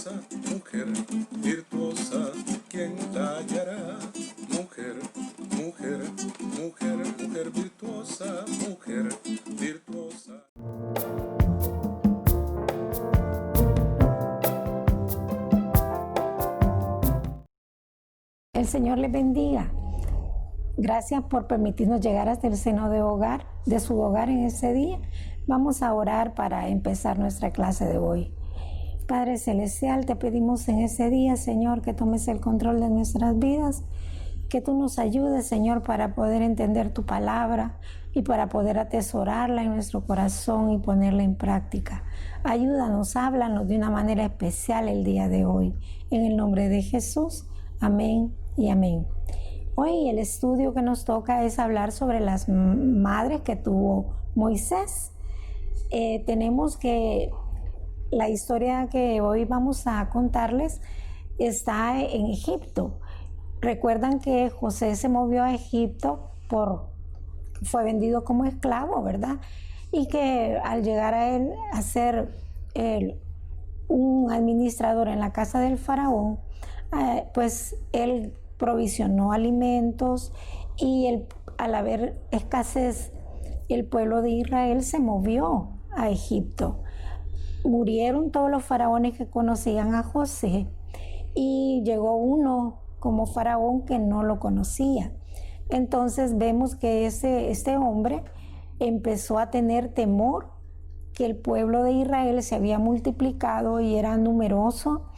virtuosa, mujer virtuosa, ¿quién la hallará? Mujer, mujer, mujer, mujer virtuosa, mujer virtuosa. El Señor les bendiga. Gracias por permitirnos llegar hasta el seno de su hogar en este día. Vamos a orar para empezar nuestra clase de hoy. Padre Celestial, te pedimos en este día, Señor, que tomes el control de nuestras vidas, que tú nos ayudes, Señor, para poder entender tu palabra y para poder atesorarla en nuestro corazón y ponerla en práctica. Ayúdanos, háblanos de una manera especial el día de hoy. En el nombre de Jesús, amén y amén. Hoy el estudio que nos toca es hablar sobre las madres que tuvo Moisés. Tenemos que la historia que hoy vamos a contarles está en Egipto. Recuerdan que José se movió a Egipto, fue vendido como esclavo, ¿verdad? Y que al llegar a él a ser un administrador en la casa del faraón, pues él provisionó alimentos y al haber escasez, el pueblo de Israel se movió a Egipto. Murieron todos los faraones que conocían a José y llegó uno como faraón que no lo conocía. Entonces vemos que este hombre empezó a tener temor, que el pueblo de Israel se había multiplicado y era numeroso,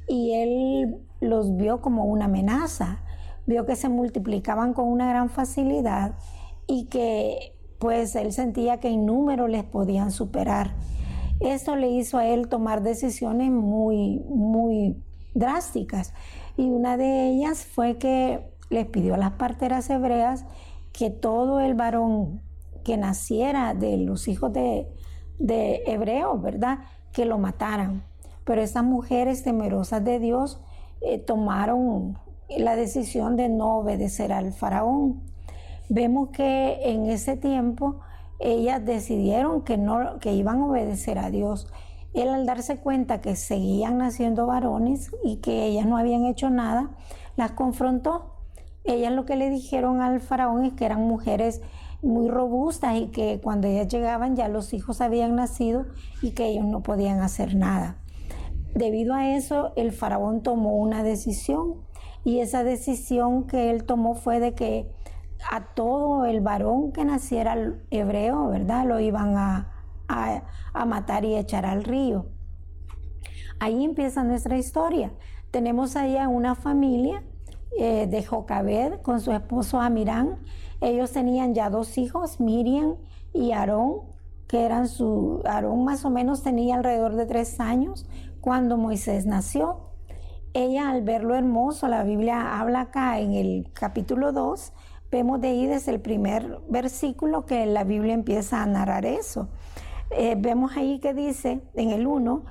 y él los vio como una amenaza. Vio que se multiplicaban con una gran facilidad y que pues él sentía que en número les podían superar. Esto le hizo a él tomar decisiones muy drásticas, y una de ellas fue que les pidió a las parteras hebreas que todo el varón que naciera de los hijos de hebreos, ¿verdad?, que lo mataran. Pero estas mujeres temerosas de Dios tomaron la decisión de no obedecer al faraón. Vemos que en ese tiempo ellas decidieron que iban a obedecer a Dios. Él, al darse cuenta que seguían naciendo varones y que ellas no habían hecho nada, las confrontó. Ellas lo que le dijeron al faraón es que eran mujeres muy robustas y que cuando ellas llegaban ya los hijos habían nacido y que ellos no podían hacer nada. Debido a eso, el faraón tomó una decisión, y esa decisión que él tomó fue de que a todo el varón que naciera hebreo, ¿verdad?, lo iban a matar y echar al río. Ahí empieza nuestra historia. Tenemos allá una familia de Jocabed con su esposo Amirán. Ellos tenían ya 2 hijos, Miriam y Aarón, Aarón más o menos tenía alrededor de 3 años cuando Moisés nació. Ella, al ver lo hermoso, la Biblia habla acá en el capítulo 2, vemos de ahí desde el primer versículo que la Biblia empieza a narrar eso. Vemos ahí que dice, en el 1,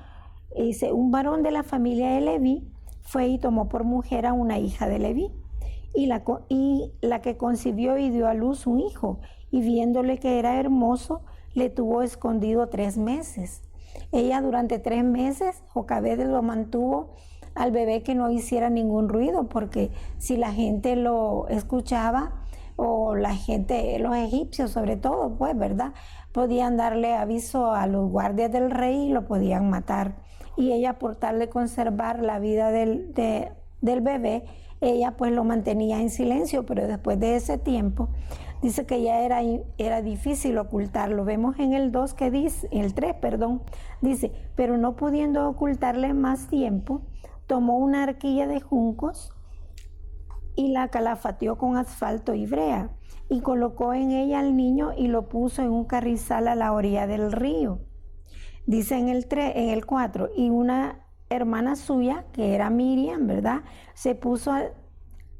dice: un varón de la familia de Leví fue y tomó por mujer a una hija de Leví, y la que concibió y dio a luz un hijo, y viéndole que era hermoso, le tuvo escondido 3 meses. Ella durante 3 meses, Jocabed lo mantuvo al bebé que no hiciera ningún ruido, porque si la gente lo escuchaba, o la gente, los egipcios sobre todo, pues, ¿verdad?, podían darle aviso a los guardias del rey y lo podían matar. Y ella, por tal de conservar la vida del bebé, ella pues lo mantenía en silencio, pero después de ese tiempo, dice que ya era difícil ocultarlo. Vemos en el 2 que dice, el 3, perdón, dice: pero no pudiendo ocultarle más tiempo, tomó una arquilla de juncos y la calafateó con asfalto y brea, y colocó en ella al niño y lo puso en un carrizal a la orilla del río. Dice en el 4, y una hermana suya, que era Miriam, ¿verdad?, se puso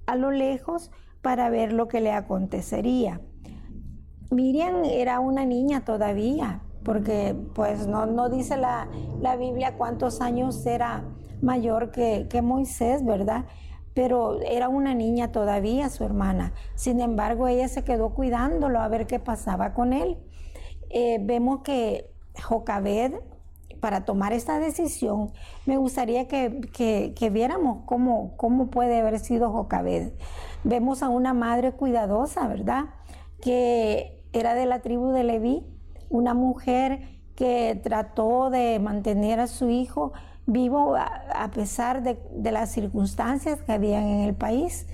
a lo lejos para ver lo que le acontecería. Miriam era una niña todavía, porque pues no dice la Biblia cuántos años era mayor que Moisés, ¿verdad?, pero era una niña todavía su hermana. Sin embargo, ella se quedó cuidándolo a ver qué pasaba con él. Vemos que Jocabed para tomar esta decisión, me gustaría que viéramos cómo puede haber sido Jocabed. Vemos a una madre cuidadosa, ¿verdad? Que era de la tribu de Leví, una mujer que trató de mantener a su hijo vivo a pesar de las circunstancias que habían en el país.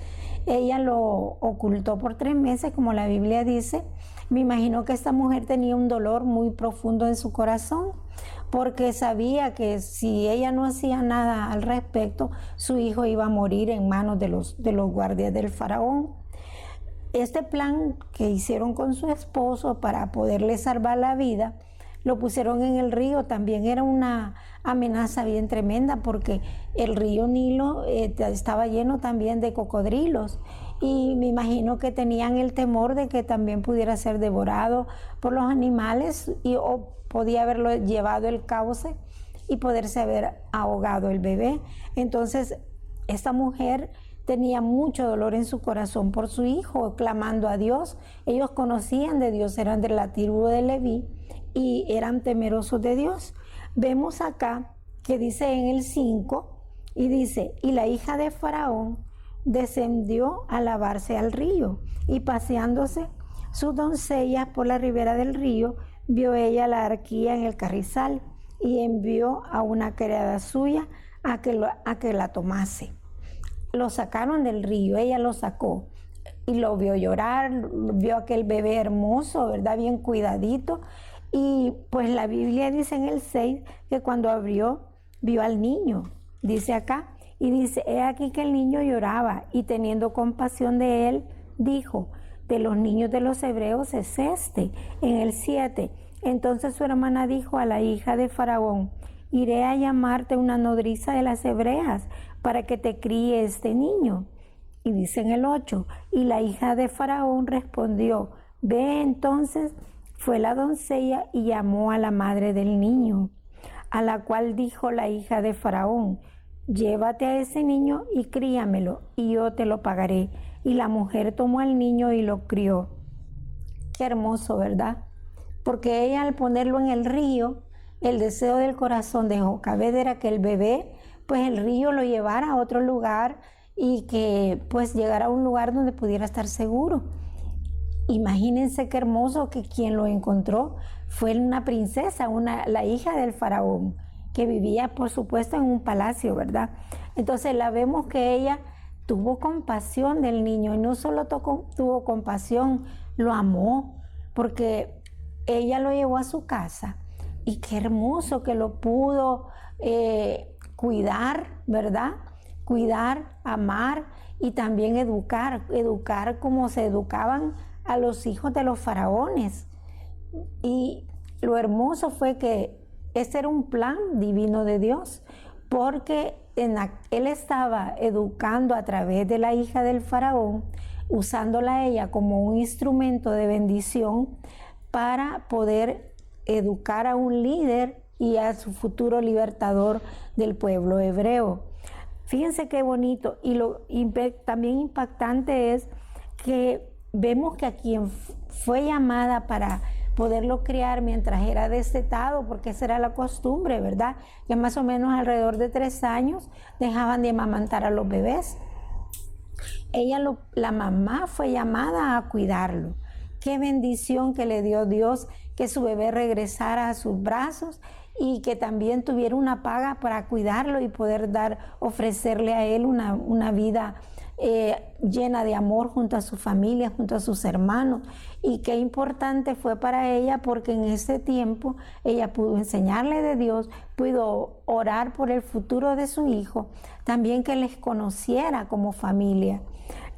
Ella lo ocultó por 3 meses, como la Biblia dice. Me imagino que esta mujer tenía un dolor muy profundo en su corazón, porque sabía que si ella no hacía nada al respecto, su hijo iba a morir en manos de los guardias del faraón. Este plan que hicieron con su esposo para poderle salvar la vida, lo pusieron en el río. También era una amenaza bien tremenda, porque el río Nilo estaba lleno también de cocodrilos, y me imagino que tenían el temor de que también pudiera ser devorado por los animales, o podía haberlo llevado el cauce y poderse haber ahogado el bebé. Entonces esta mujer tenía mucho dolor en su corazón por su hijo, clamando a Dios. Ellos conocían de Dios, eran de la tribu de Leví y eran temerosos de Dios. Vemos acá que dice en el 5, y dice: y la hija de Faraón descendió a lavarse al río, y paseándose sus doncellas por la ribera del río, vio ella la arquía en el carrizal, y envió a una criada suya a que la tomase. Lo sacaron del río, ella lo sacó, y lo vio llorar, vio aquel bebé hermoso, ¿verdad? Bien cuidadito. Y pues la Biblia dice en el 6 que cuando abrió, vio al niño, dice acá, y dice: he aquí que el niño lloraba, y teniendo compasión de él, dijo: de los niños de los hebreos es este. En el 7, entonces su hermana dijo a la hija de Faraón: iré a llamarte una nodriza de las hebreas para que te críe este niño. Y dice en el 8, y la hija de Faraón respondió: ve. Entonces fue la doncella y llamó a la madre del niño, a la cual dijo la hija de Faraón: llévate a ese niño y críamelo, y yo te lo pagaré. Y la mujer tomó al niño y lo crió. Qué hermoso, ¿verdad? Porque ella, al ponerlo en el río, el deseo del corazón de Jocabed era que el bebé, pues el río lo llevara a otro lugar, y que pues llegara a un lugar donde pudiera estar seguro. Imagínense qué hermoso que quien lo encontró fue una princesa, la hija del faraón, que vivía, por supuesto, en un palacio, ¿verdad? Entonces la vemos que ella tuvo compasión del niño, y no solo tuvo compasión, lo amó, porque ella lo llevó a su casa, y qué hermoso que lo pudo cuidar, ¿verdad? Cuidar, amar, y también educar como se educaban a los hijos de los faraones. Y lo hermoso fue que este era un plan divino de Dios, porque él estaba educando a través de la hija del faraón, usándola a ella como un instrumento de bendición para poder educar a un líder y a su futuro libertador del pueblo hebreo. Fíjense qué bonito. Y lo también impactante es que vemos que a quien fue llamada para poderlo criar mientras era destetado, porque esa era la costumbre, ¿verdad? Que más o menos alrededor de 3 años dejaban de amamantar a los bebés. La mamá fue llamada a cuidarlo. Qué bendición que le dio Dios que su bebé regresara a sus brazos, y que también tuviera una paga para cuidarlo y poder ofrecerle a él una vida llena de amor junto a su familia, junto a sus hermanos. Y qué importante fue para ella, porque en ese tiempo ella pudo enseñarle de Dios, pudo orar por el futuro de su hijo, también que les conociera como familia.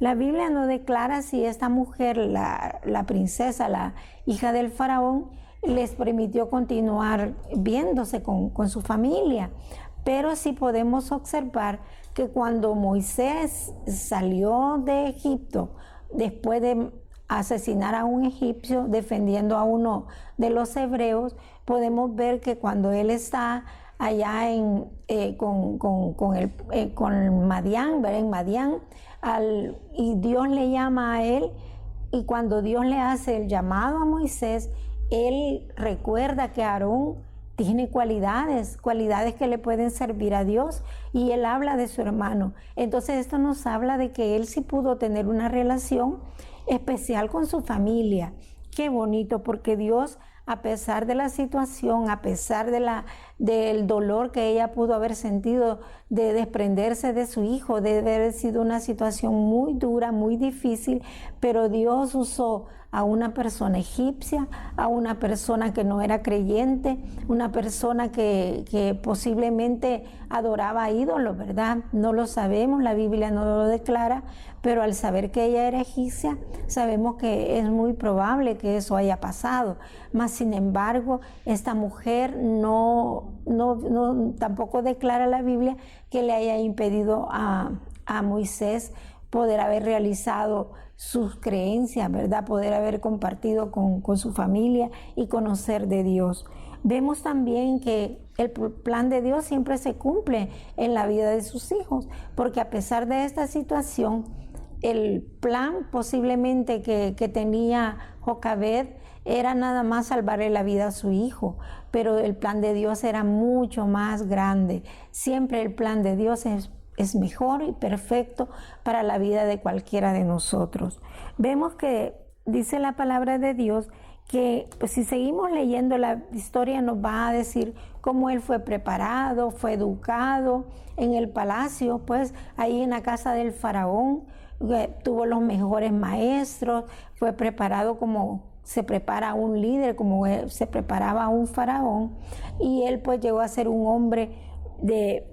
La Biblia no declara si esta mujer, la princesa, la hija del faraón, les permitió continuar viéndose con su familia, pero sí podemos observar que cuando Moisés salió de Egipto, después de asesinar a un egipcio defendiendo a uno de los hebreos, podemos ver que cuando él está allá con Madián, ¿verdad? En Madián, y Dios le llama a él, y cuando Dios le hace el llamado a Moisés, él recuerda que Aarón tiene cualidades que le pueden servir a Dios, y él habla de su hermano. Entonces esto nos habla de que él sí pudo tener una relación especial con su familia. Qué bonito, porque Dios, a pesar de la situación, a pesar del dolor que ella pudo haber sentido de desprenderse de su hijo, de haber sido una situación muy dura, muy difícil, pero Dios usó a una persona egipcia, a una persona que no era creyente, una persona que posiblemente adoraba a ídolos, ¿verdad? No lo sabemos, la Biblia no lo declara, pero al saber que ella era egipcia, sabemos que es muy probable que eso haya pasado. Mas, sin embargo, esta mujer tampoco declara la Biblia que le haya impedido a Moisés poder haber realizado sus creencias, ¿verdad? Poder haber compartido con su familia y conocer de Dios. Vemos también que el plan de Dios siempre se cumple en la vida de sus hijos, porque a pesar de esta situación, el plan posiblemente que tenía Jocabed era nada más salvarle la vida a su hijo, pero el plan de Dios era mucho más grande. Siempre el plan de Dios es mejor y perfecto para la vida de cualquiera de nosotros. Vemos que dice la palabra de Dios que, pues, si seguimos leyendo la historia, nos va a decir cómo él fue preparado, fue educado en el palacio, pues ahí en la casa del faraón, tuvo los mejores maestros, fue preparado como se prepara un líder, como se preparaba un faraón, y él pues llegó a ser un hombre de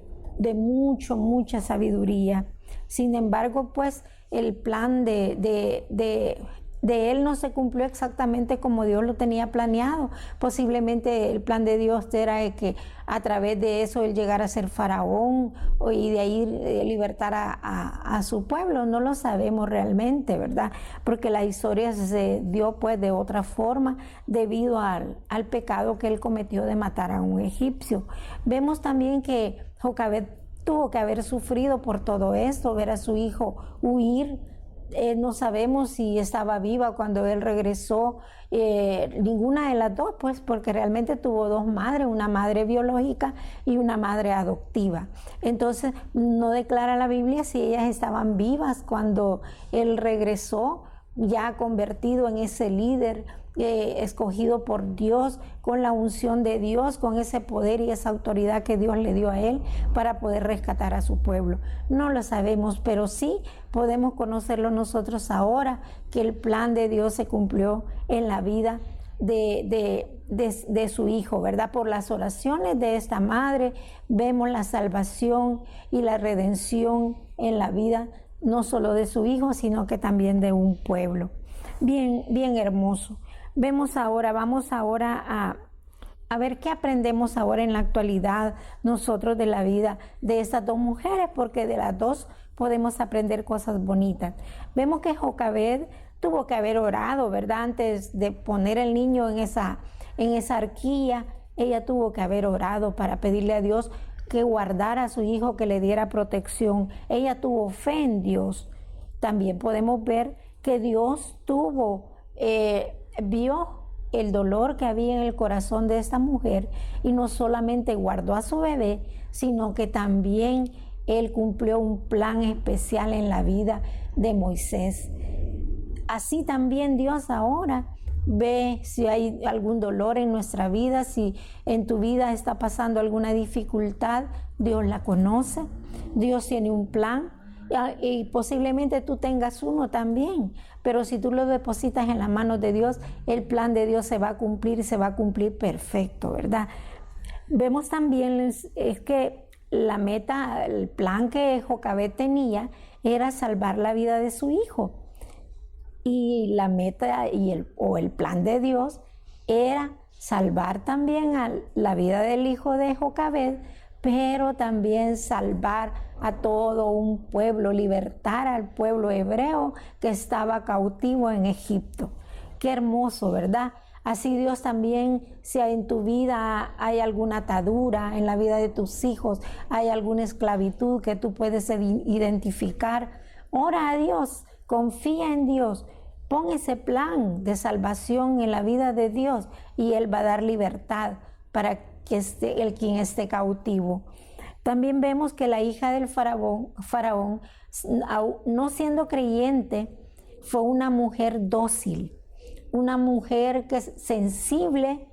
mucha sabiduría. Sin embargo, pues el plan de él no se cumplió exactamente como Dios lo tenía planeado. Posiblemente el plan de Dios era que a través de eso él llegara a ser faraón y de ahí libertar a su pueblo. No lo sabemos realmente, ¿verdad? Porque la historia se dio pues de otra forma debido al pecado que él cometió de matar a un egipcio. Vemos también que Jocabed tuvo que haber sufrido por todo esto, ver a su hijo huir. No sabemos si estaba viva cuando él regresó, ninguna de las dos, pues, porque realmente tuvo dos madres, una madre biológica y una madre adoptiva. Entonces no declara la Biblia si ellas estaban vivas cuando él regresó, ya convertido en ese líder escogido por Dios, con la unción de Dios, con ese poder y esa autoridad que Dios le dio a él para poder rescatar a su pueblo. No lo sabemos, pero sí podemos conocerlo nosotros ahora, que el plan de Dios se cumplió en la vida de su hijo, ¿verdad? Por las oraciones de esta madre vemos la salvación y la redención en la vida, no solo de su hijo, sino que también de un pueblo. Bien, bien hermoso. Vamos ahora a ver qué aprendemos ahora en la actualidad nosotros de la vida de estas dos mujeres, porque de las dos podemos aprender cosas bonitas. Vemos que Jocabed tuvo que haber orado, ¿verdad? Antes de poner el niño en esa arquilla, ella tuvo que haber orado para pedirle a Dios que guardara a su hijo, que le diera protección. Ella tuvo fe en Dios. También podemos ver que Dios vio el dolor que había en el corazón de esta mujer y no solamente guardó a su bebé, sino que también él cumplió un plan especial en la vida de Moisés. Así también Dios ahora ve si hay algún dolor en nuestra vida, si en tu vida está pasando alguna dificultad, Dios la conoce, Dios tiene un plan. Y posiblemente tú tengas uno también, pero si tú lo depositas en las manos de Dios, el plan de Dios se va a cumplir y se va a cumplir perfecto, ¿verdad? Vemos también es que la meta, el plan que Jocabed tenía era salvar la vida de su hijo, y la meta o el plan de Dios era salvar también a la vida del hijo de Jocabed, pero también salvar a todo un pueblo, libertar al pueblo hebreo que estaba cautivo en Egipto. Qué hermoso, ¿verdad? Así Dios también, si en tu vida hay alguna atadura, en la vida de tus hijos hay alguna esclavitud que tú puedes identificar, ora a Dios, confía en Dios, pon ese plan de salvación en la vida de Dios y Él va a dar libertad para quien esté cautivo. También vemos que la hija del faraón, no siendo creyente, fue una mujer dócil, una mujer que es sensible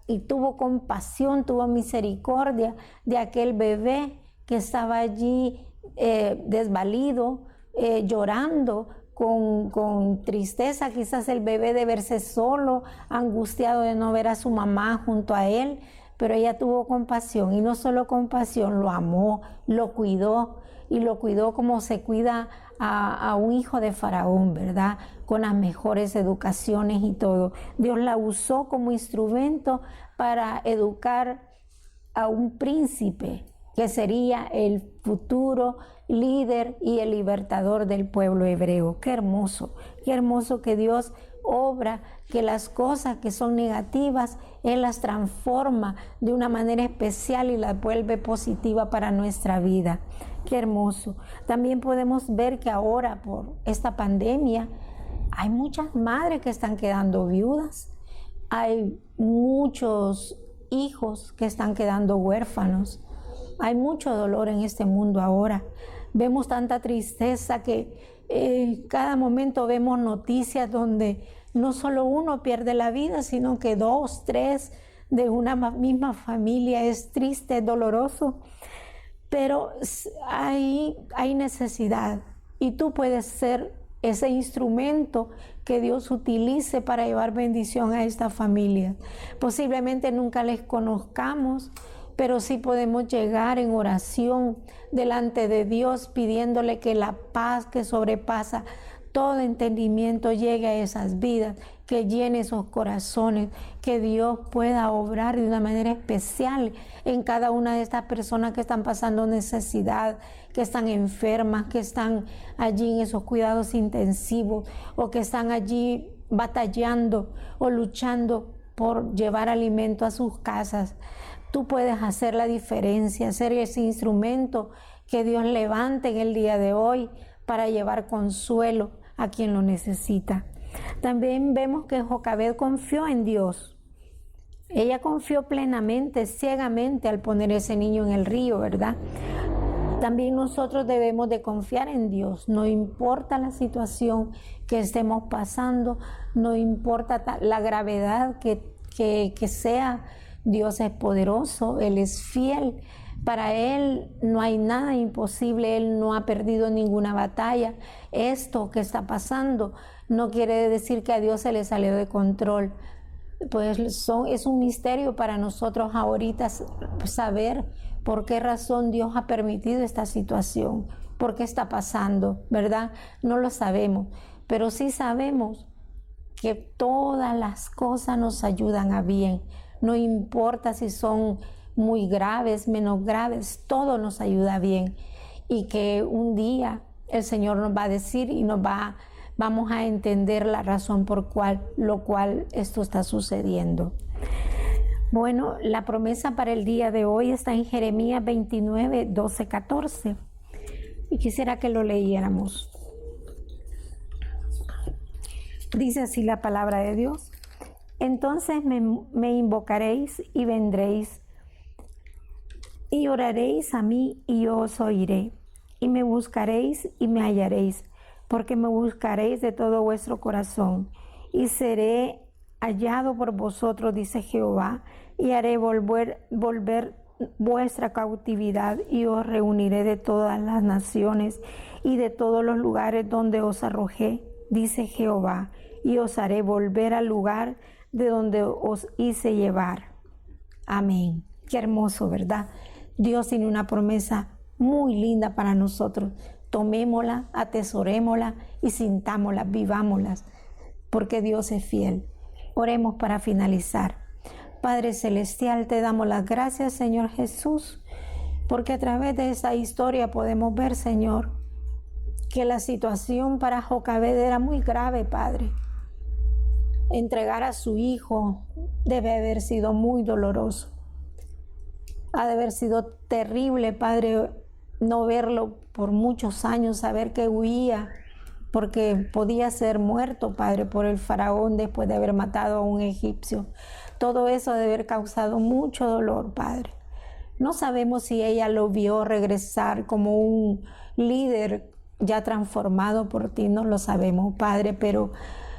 y tuvo compasión, tuvo misericordia de aquel bebé que estaba allí desvalido, llorando con tristeza, quizás el bebé de verse solo, angustiado de no ver a su mamá junto a él, pero ella tuvo compasión, y no solo compasión, lo amó, lo cuidó, y lo cuidó como se cuida a un hijo de Faraón, ¿verdad? Con las mejores educaciones y todo. Dios la usó como instrumento para educar a un príncipe que sería el futuro líder y el libertador del pueblo hebreo. Qué hermoso que Dios obra, que las cosas que son negativas, Él las transforma de una manera especial y las vuelve positiva para nuestra vida. Qué hermoso. También podemos ver que ahora por esta pandemia hay muchas madres que están quedando viudas, hay muchos hijos que están quedando huérfanos, hay mucho dolor en este mundo ahora. Vemos tanta tristeza que cada momento vemos noticias donde no solo uno pierde la vida, sino que 2, 3 de una misma familia. Es triste, es doloroso, pero hay necesidad, y tú puedes ser ese instrumento que Dios utilice para llevar bendición a esta familia. Posiblemente nunca les conozcamos, pero sí podemos llegar en oración delante de Dios pidiéndole que la paz que sobrepasa todo entendimiento llegue a esas vidas, que llene esos corazones, que Dios pueda obrar de una manera especial en cada una de estas personas que están pasando necesidad, que están enfermas, que están allí en esos cuidados intensivos, o que están allí batallando o luchando por llevar alimento a sus casas. Tú puedes hacer la diferencia, ser ese instrumento que Dios levante en el día de hoy para llevar consuelo a quien lo necesita. También vemos que Jocabed confió en Dios. Ella confió plenamente, ciegamente, al poner ese niño en el río, ¿verdad? También nosotros debemos de confiar en Dios, no importa la situación que estemos pasando, no importa la gravedad que sea. Dios es poderoso, Él es fiel. Para Él no hay nada imposible, Él no ha perdido ninguna batalla. Esto que está pasando no quiere decir que a Dios se le salió de control. Pues es un misterio para nosotros ahorita saber por qué razón Dios ha permitido esta situación, por qué está pasando, ¿verdad? No lo sabemos, pero sí sabemos que todas las cosas nos ayudan a bien. No importa si son muy graves, menos graves, todo nos ayuda bien, y que un día el Señor nos va a decir y vamos a entender la razón por lo cual esto está sucediendo. Bueno, la promesa para el día de hoy está en Jeremías 29, 12, 14, y quisiera que lo leyéramos. Dice así la palabra de Dios: entonces me invocaréis y vendréis, y oraréis a mí y yo os oiré, y me buscaréis y me hallaréis, porque me buscaréis de todo vuestro corazón, y seré hallado por vosotros, dice Jehová, y haré volver vuestra cautividad, y os reuniré de todas las naciones y de todos los lugares donde os arrojé, dice Jehová, y os haré volver al lugar de donde os hice llevar. Amén. Qué hermoso, ¿verdad? Dios tiene una promesa muy linda para nosotros. Tomémosla, atesorémosla y sintámosla, vivámoslas, porque Dios es fiel. Oremos para finalizar. Padre Celestial, te damos las gracias, Señor Jesús, porque a través de esta historia podemos ver, Señor, que la situación para Jocabed era muy grave, Padre. Entregar a su hijo debe haber sido muy doloroso. Ha de haber sido terrible, Padre, no verlo por muchos años, saber que huía, porque podía ser muerto, Padre, por el faraón después de haber matado a un egipcio. Todo eso debe haber causado mucho dolor, Padre. No sabemos si ella lo vio regresar como un líder ya transformado por ti, no lo sabemos, Padre, pero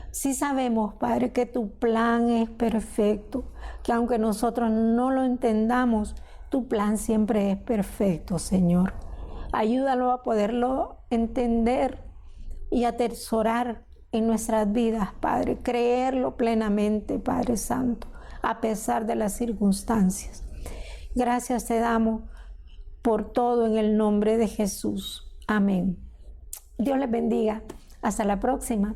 sí sabemos, Padre, que tu plan es perfecto, que aunque nosotros no lo entendamos, tu plan siempre es perfecto, Señor. Ayúdalo a poderlo entender y atesorar en nuestras vidas, Padre, creerlo plenamente, Padre Santo, a pesar de las circunstancias. Gracias te damos por todo en el nombre de Jesús. Amén. Dios les bendiga. Hasta la próxima.